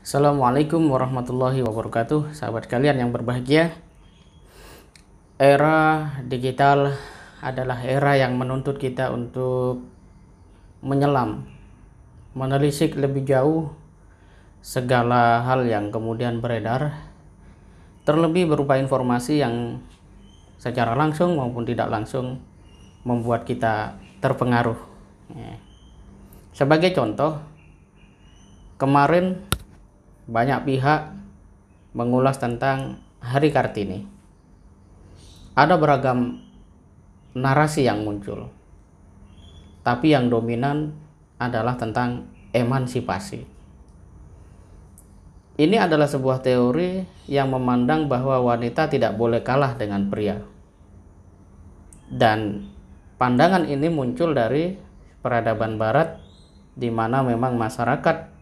Assalamualaikum warahmatullahi wabarakatuh, sahabat kalian yang berbahagia. Era digital adalah era yang menuntut kita untuk menyelam, menelisik lebih jauh segala hal yang kemudian beredar, terlebih berupa informasi yang secara langsung maupun tidak langsung membuat kita terpengaruh. Sebagai contoh, kemarin banyak pihak mengulas tentang Hari Kartini. Ada beragam narasi yang muncul, tapi yang dominan adalah tentang emansipasi. Ini adalah sebuah teori yang memandang bahwa wanita tidak boleh kalah dengan pria. Dan pandangan ini muncul dari peradaban barat, di mana memang masyarakat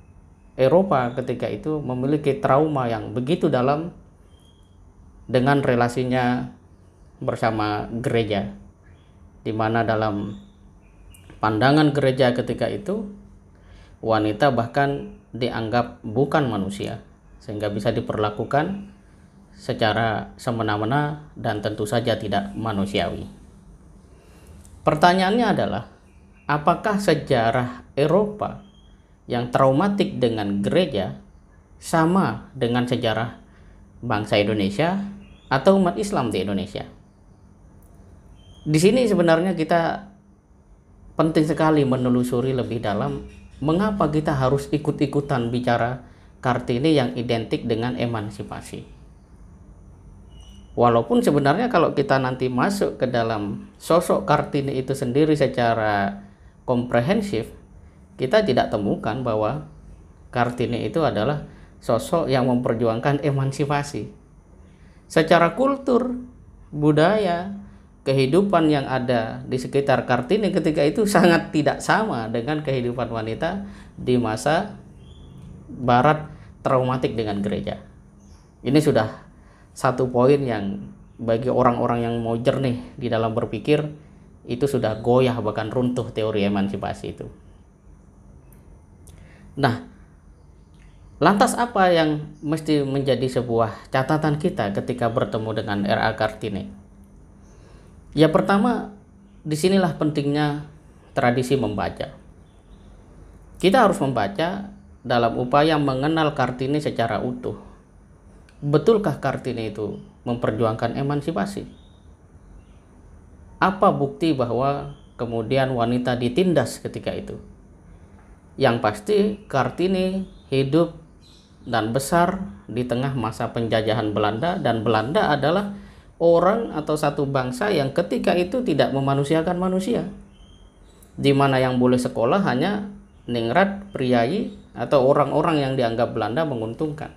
Eropa ketika itu memiliki trauma yang begitu dalam dengan relasinya bersama gereja, di mana dalam pandangan gereja ketika itu wanita bahkan dianggap bukan manusia, sehingga bisa diperlakukan secara semena-mena dan tentu saja tidak manusiawi. Pertanyaannya adalah, apakah sejarah Eropa yang traumatik dengan gereja sama dengan sejarah bangsa Indonesia atau umat Islam di Indonesia? Di sini sebenarnya kita penting sekali menelusuri lebih dalam mengapa kita harus ikut-ikutan bicara Kartini yang identik dengan emansipasi. Walaupun sebenarnya kalau kita nanti masuk ke dalam sosok Kartini itu sendiri secara komprehensif, kita tidak temukan bahwa Kartini itu adalah sosok yang memperjuangkan emansipasi. Secara kultur, budaya, kehidupan yang ada di sekitar Kartini ketika itu sangat tidak sama dengan kehidupan wanita di masa barat traumatik dengan gereja. Ini sudah satu poin yang bagi orang-orang yang mau jernih di dalam berpikir, itu sudah goyah bahkan runtuh teori emansipasi itu. Nah, lantas apa yang mesti menjadi sebuah catatan kita ketika bertemu dengan R.A. Kartini? Ya, pertama, disinilah pentingnya tradisi membaca. Kita harus membaca dalam upaya mengenal Kartini secara utuh. Betulkah Kartini itu memperjuangkan emansipasi? Apa bukti bahwa kemudian wanita ditindas ketika itu? Yang pasti Kartini hidup dan besar di tengah masa penjajahan Belanda, dan Belanda adalah orang atau satu bangsa yang ketika itu tidak memanusiakan manusia, di mana yang boleh sekolah hanya ningrat, priayi, atau orang-orang yang dianggap Belanda menguntungkan.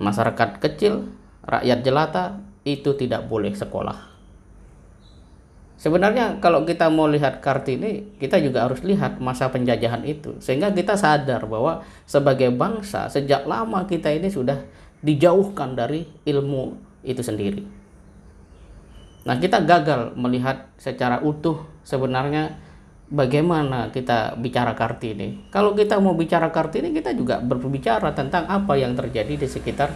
Masyarakat kecil, rakyat jelata itu tidak boleh sekolah. Sebenarnya kalau kita mau lihat Kartini, kita juga harus lihat masa penjajahan itu, sehingga kita sadar bahwa sebagai bangsa sejak lama kita ini sudah dijauhkan dari ilmu itu sendiri. Nah, kita gagal melihat secara utuh sebenarnya bagaimana kita bicara Kartini. Kalau kita mau bicara Kartini, kita juga berbicara tentang apa yang terjadi di sekitar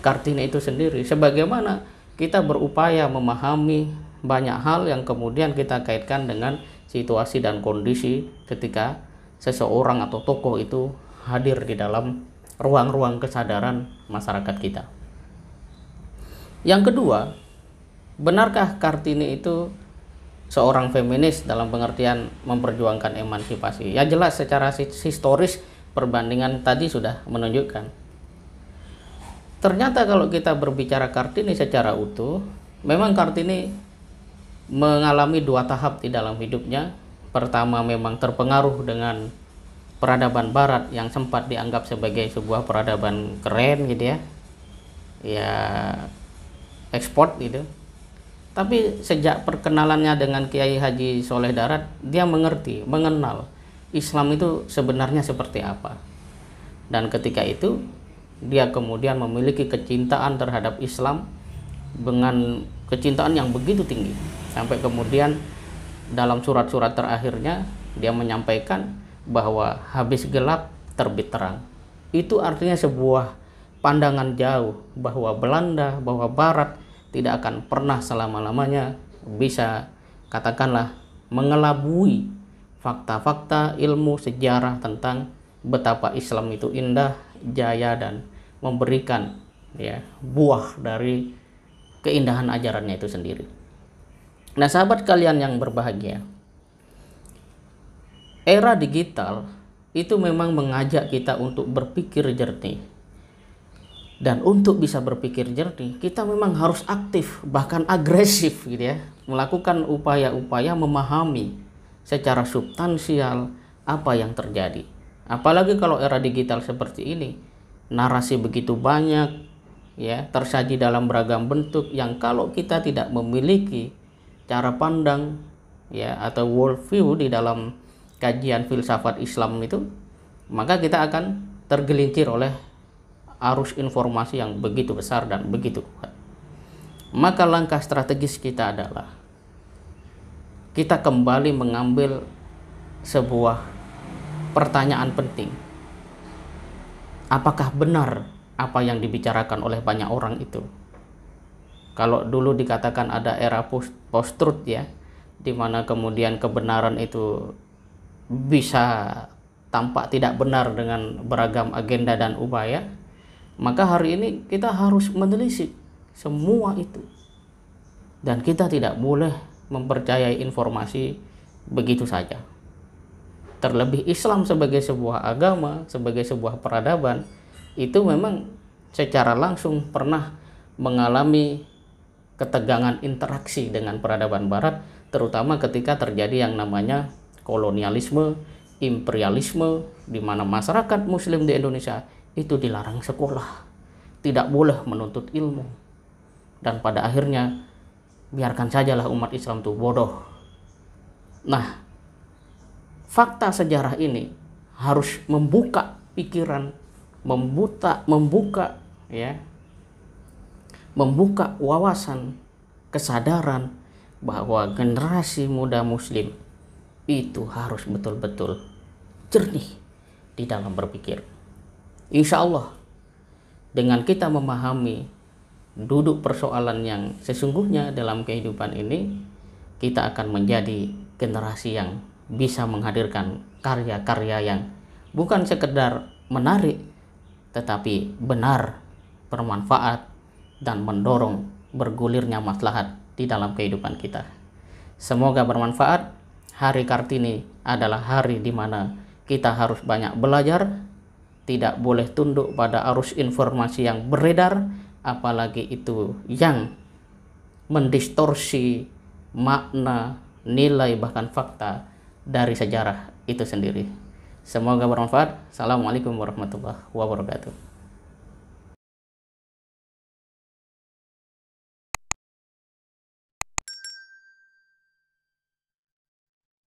Kartini itu sendiri. Sebagaimana kita berupaya memahami banyak hal yang kemudian kita kaitkan dengan situasi dan kondisi ketika seseorang atau tokoh itu hadir di dalam ruang-ruang kesadaran masyarakat kita. Yang kedua, benarkah Kartini itu seorang feminis dalam pengertian memperjuangkan emansipasi? Ya, jelas secara historis perbandingan tadi sudah menunjukkan. Ternyata kalau kita berbicara Kartini secara utuh, memang Kartini mengalami dua tahap di dalam hidupnya. Pertama, memang terpengaruh dengan peradaban barat yang sempat dianggap sebagai sebuah peradaban keren gitu ya, ya ekspor gitu. Tapi sejak perkenalannya dengan Kiai Haji Soleh Darat, dia mengenal Islam itu sebenarnya seperti apa. Dan ketika itu dia kemudian memiliki kecintaan terhadap Islam dengan kecintaan yang begitu tinggi, sampai kemudian dalam surat-surat terakhirnya dia menyampaikan bahwa habis gelap terbit terang. itu artinya sebuah pandangan jauh bahwa Belanda, bahwa Barat tidak akan pernah selama-lamanya bisa katakanlah mengelabui fakta-fakta ilmu sejarah tentang betapa Islam itu indah, jaya, dan memberikan ya buah dari keindahan ajarannya itu sendiri. Nah, sahabat kalian yang berbahagia, era digital itu memang mengajak kita untuk berpikir jernih. Dan untuk bisa berpikir jernih, kita memang harus aktif, bahkan agresif gitu ya, melakukan upaya-upaya memahami secara substansial apa yang terjadi. Apalagi kalau era digital seperti ini, narasi begitu banyak ya, tersaji dalam beragam bentuk yang kalau kita tidak memiliki cara pandang ya atau worldview di dalam kajian filsafat Islam itu, maka kita akan tergelincir oleh arus informasi yang begitu besar dan begitu kuat. Maka langkah strategis kita adalah kita kembali mengambil sebuah pertanyaan penting. Apakah benar apa yang dibicarakan oleh banyak orang itu? Kalau dulu dikatakan ada era post-truth ya, di mana kemudian kebenaran itu bisa tampak tidak benar dengan beragam agenda dan upaya, maka hari ini kita harus menelisik semua itu. Dan kita tidak boleh mempercayai informasi begitu saja. Terlebih Islam sebagai sebuah agama, sebagai sebuah peradaban, itu memang secara langsung pernah mengalami ketegangan interaksi dengan peradaban Barat, terutama ketika terjadi yang namanya kolonialisme, imperialisme, di mana masyarakat Muslim di Indonesia itu dilarang sekolah, tidak boleh menuntut ilmu, dan pada akhirnya biarkan sajalah umat Islam itu bodoh. Nah, fakta sejarah ini harus membuka pikiran, membuka wawasan, kesadaran bahwa generasi muda Muslim itu harus betul-betul jernih di dalam berpikir. Insya Allah dengan kita memahami duduk persoalan yang sesungguhnya dalam kehidupan ini, kita akan menjadi generasi yang bisa menghadirkan karya-karya yang bukan sekedar menarik, tetapi benar, bermanfaat, dan mendorong bergulirnya maslahat di dalam kehidupan kita. Semoga bermanfaat. Hari Kartini adalah hari di mana kita harus banyak belajar, tidak boleh tunduk pada arus informasi yang beredar, apalagi itu yang mendistorsi makna, nilai, bahkan fakta dari sejarah itu sendiri. Semoga bermanfaat. Assalamualaikum warahmatullahi wabarakatuh.